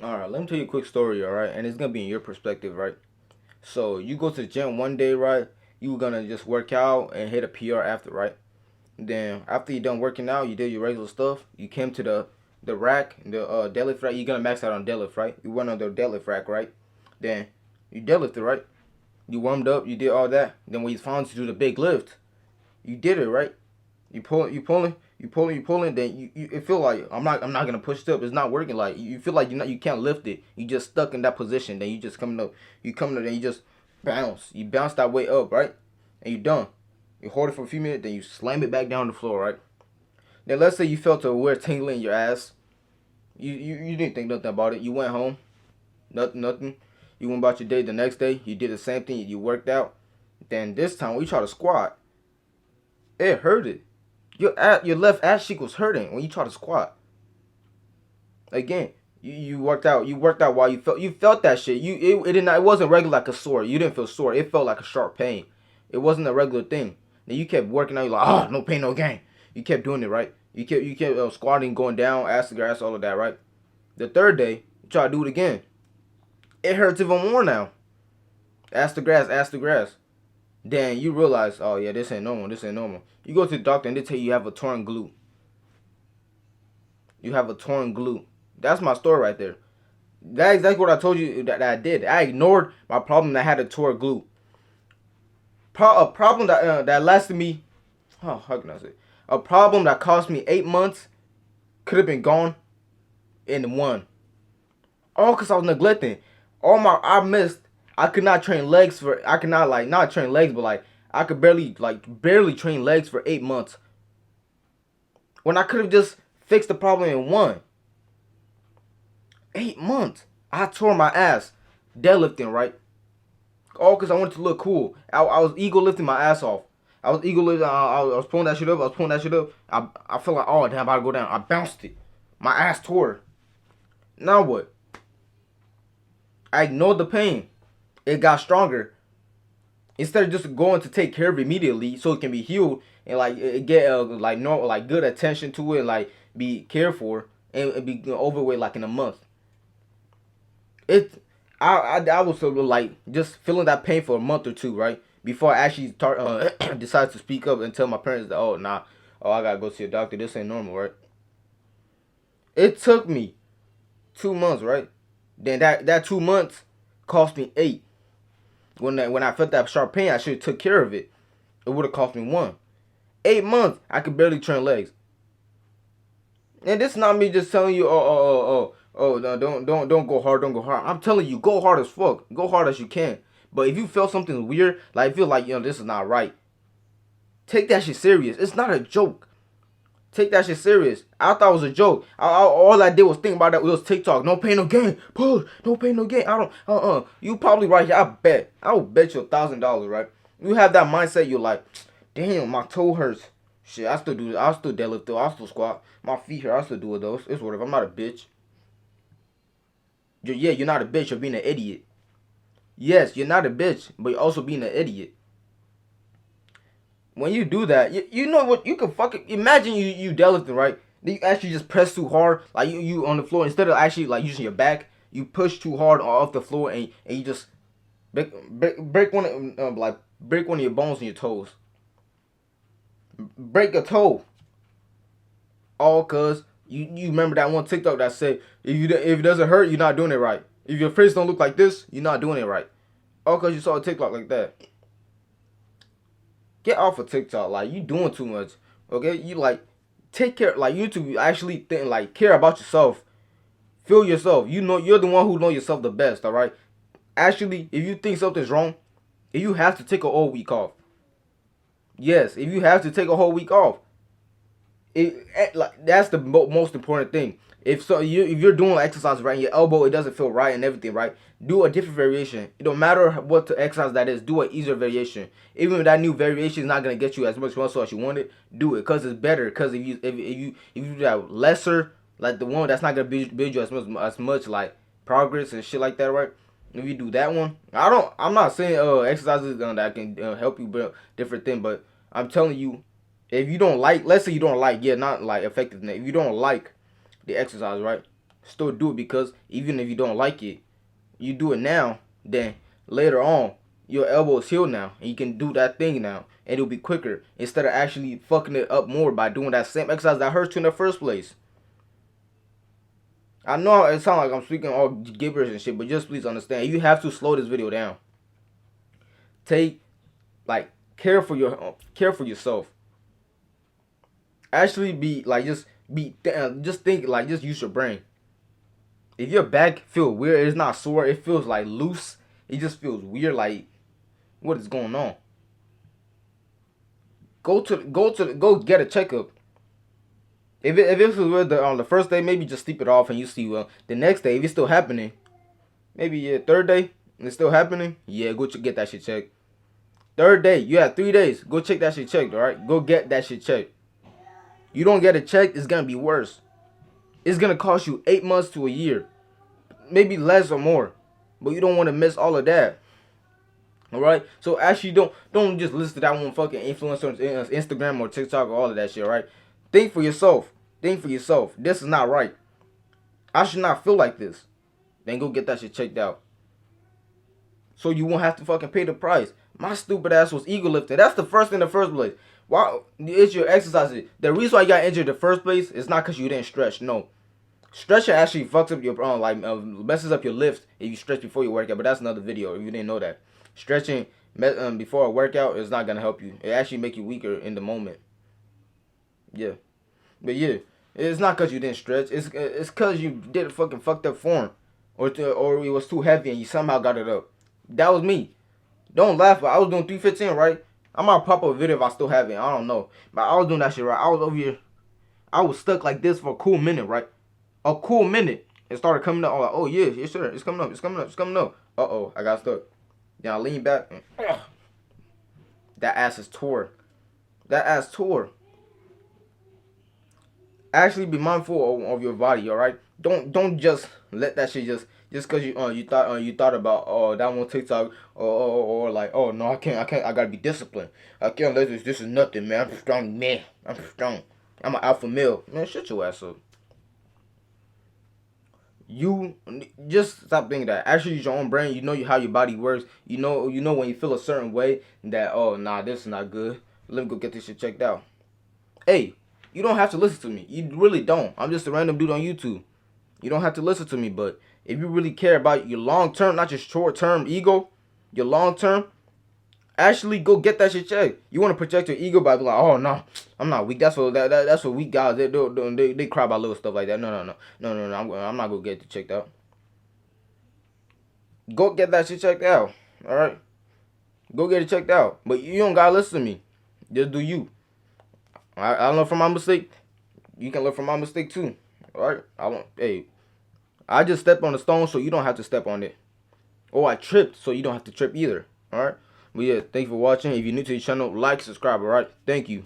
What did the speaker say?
All right, let me tell you a quick story, all right? And it's gonna be in your perspective, right? So you go to the gym one day, right? You gonna just work out and hit a PR after, right? Then after you done working out, you did your regular stuff. You came to the rack, the deadlift rack. You gonna max out on deadlift, right? You run on the deadlift rack, right? Then you deadlifted, right? You warmed up, you did all that. Then when you finally to do the big lift, you did it, right? You pulling. Then you it feel like I'm not gonna push it up. It's not working. Like you feel like you can't lift it. You just stuck in that position. Then you just coming up. You coming up. Then you just bounce. You bounce that way up, right? And you done. You hold it for a few minutes. Then you slam it back down the floor, right? Then let's say you felt a weird tingling in your ass. You didn't think nothing about it. You went home. Nothing. You went about your day. The next day you did the same thing. You worked out. Then this time when you try to squat, it hurted. Your left ass cheek was hurting when you try to squat. Again, you worked out. You worked out while you felt that shit. It didn't it wasn't regular like a sore. You didn't feel sore. It felt like a sharp pain. It wasn't a regular thing. Then you kept working out. You're like, no pain, no gain. You kept doing it, right? You kept squatting, going down, ass to grass, all of that, right? The third day, you try to do it again. It hurts even more now. Ass to grass, ass to grass. Then you realize, oh yeah, this ain't normal. This ain't normal. You go to the doctor and they tell you have a torn glute. You have a torn glute. That's my story right there. That's exactly what I told you that I did. I ignored my problem that had a torn glute. A problem that lasted me. Oh, how can I say? A problem that cost me 8 months could have been gone in one. All because I was neglecting. I missed. I could not train legs for. I could not like not train legs, but like I could barely train legs for 8 months when I could have just fixed the problem in one. 8 months. I tore my ass deadlifting, right? All because I wanted to look cool. I was ego lifting my ass off. I was ego lifting. I was pulling that shit up. I was pulling that shit up. I felt like, oh, damn, I'm about to go down. I bounced it. My ass tore. Now what? I ignored the pain. It got stronger. Instead of just going to take care of it immediately so it can be healed and like get like normal, like good attention to it, like be cared for and be over with like in a month. it I was sort of like just feeling that pain for a month or two, right? Before I actually start decided to speak up and tell my parents that, oh nah, oh, I gotta go see a doctor. This ain't normal, right? It took me 2 months, right? Then that 2 months cost me eight. When I felt that sharp pain, I should have took care of it. It would have cost me one. 8 months, I could barely turn legs. And this is not me just telling you, no, don't go hard, don't go hard. I'm telling you, go hard as fuck, go hard as you can. But if you feel something weird, like feel like this is not right, take that shit serious. It's not a joke. Take that shit serious. I thought it was a joke. All I did was think about that. It was TikTok. No pain, no gain. Push. No pain, no gain. I don't. You probably right here. I will bet you $1,000. Right. You have that mindset. You're like, damn, my toe hurts. Shit, I still do. I still deadlift though. I still squat. My feet hurt. I still do it though. It's whatever. I'm not a bitch. You're not a bitch. You're being an idiot. Yes, you're not a bitch, but you're also being an idiot. When you do that, you know what? You can fucking imagine you deadlifting, right? Then you actually just press too hard, like you on the floor instead of actually like using your back. You push too hard off the floor and you just break one like break one of your bones in your toes. Break a toe, all cause you remember that one TikTok that said if it doesn't hurt, you're not doing it right. If your face don't look like this, you're not doing it right. All cause you saw a TikTok like that. Get off of TikTok. Like you doing too much. Okay, you like take care. Like you need to actually think like care about yourself. Feel yourself. You know you're the one who know yourself the best. All right. Actually, if you think something's wrong, if you have to take a whole week off. Yes, if you have to take a whole week off, like that's the most important thing. If you're doing exercise right, your elbow it doesn't feel right and everything right. Do a different variation. It don't matter what the exercise that is. Do an easier variation. Even if that new variation is not gonna get you as much muscle as you wanted, do it because it's better. Because if you do that lesser, like the one that's not gonna build you as much like progress and shit like that, right? If you do that one, I'm not saying exercises that can help you build different thing, but I'm telling you, if you don't like, let's say you don't like, yeah, not like effectiveness. If you don't like the exercise, right? still do it, because even if you don't like it, you do it now, then later on your elbow is healed now and you can do that thing now and it'll be quicker, instead of actually fucking it up more by doing that same exercise that hurts you in the first place. I know it sounds like I'm speaking all gibberish and shit, but just please understand, you have to slow this video down. Take, like, care for yourself. Actually be like, just think, like, just use your brain. If your back feel weird, it's not sore, it feels like loose, it just feels weird, like, what is going on? Go get a checkup. If it was weird on the first day, maybe just sleep it off and you see, well, the next day, if it's still happening, maybe, yeah, third day and it's still happening, yeah, go get that shit checked. Third day, you have 3 days, go check that shit checked, alright? Go get that shit checked. You don't get it checked, it's gonna be worse. It's gonna cost you 8 months to a year, maybe less or more, but you don't want to miss all of that. All right, so actually don't just listen to that one fucking influencer on Instagram or TikTok or all of that shit. Right? Think for yourself. Think for yourself. This is not right. I should not feel like this. Then go get that shit checked out, so you won't have to fucking pay the price. My stupid ass was ego lifting. That's the first thing in the first place. Why? It's your exercises. The reason why you got injured in the first place is not because you didn't stretch. No, stretching actually fucks up your messes up your lift if you stretch before you work out. But that's another video if you didn't know that. Stretching before a workout is not gonna help you. It actually make you weaker in the moment. Yeah, but yeah, it's not cause you didn't stretch. It's cause you did a fucking fucked up form, or it was too heavy and you somehow got it up. That was me. Don't laugh. But I was doing 315, right? I might pop up a video if I still have it. I don't know, but I was doing that shit right. I was over here. I was stuck like this for a cool minute, right? A cool minute. It started coming up. I'm like, oh yeah, yes sir. It's coming up. It's coming up. It's coming up. Uh-oh, I got stuck. Then I lean back. That ass is tore. That ass tore. Actually, be mindful of your body. All right. Don't just let that shit just because you thought about, oh, that one TikTok, or like, oh no, I can't, I gotta be disciplined. I can't let this. This is nothing, man. I'm strong, man. I'm strong. I'm an alpha male, man. Shut your ass up. You just stop thinking that. Actually, use your own brain. You know how your body works. You know when you feel a certain way that, oh nah, this is not good. Let me go get this shit checked out. Hey, you don't have to listen to me. You really don't. I'm just a random dude on YouTube. You don't have to listen to me, but if you really care about your long term, not just short term ego, your long term, actually go get that shit checked. You want to protect your ego by being like, oh no, I'm not weak. That's what weak guys they cry about little stuff like that. No. I'm not gonna get it checked out. Go get that shit checked out. All right, go get it checked out. But you don't gotta listen to me. Just do you. I learn from my mistake. You can learn from my mistake too. All right. I just stepped on the stone so you don't have to step on it. Or I tripped so you don't have to trip either. All right. But yeah, thank you for watching. If you're new to the channel, like, subscribe. All right. Thank you.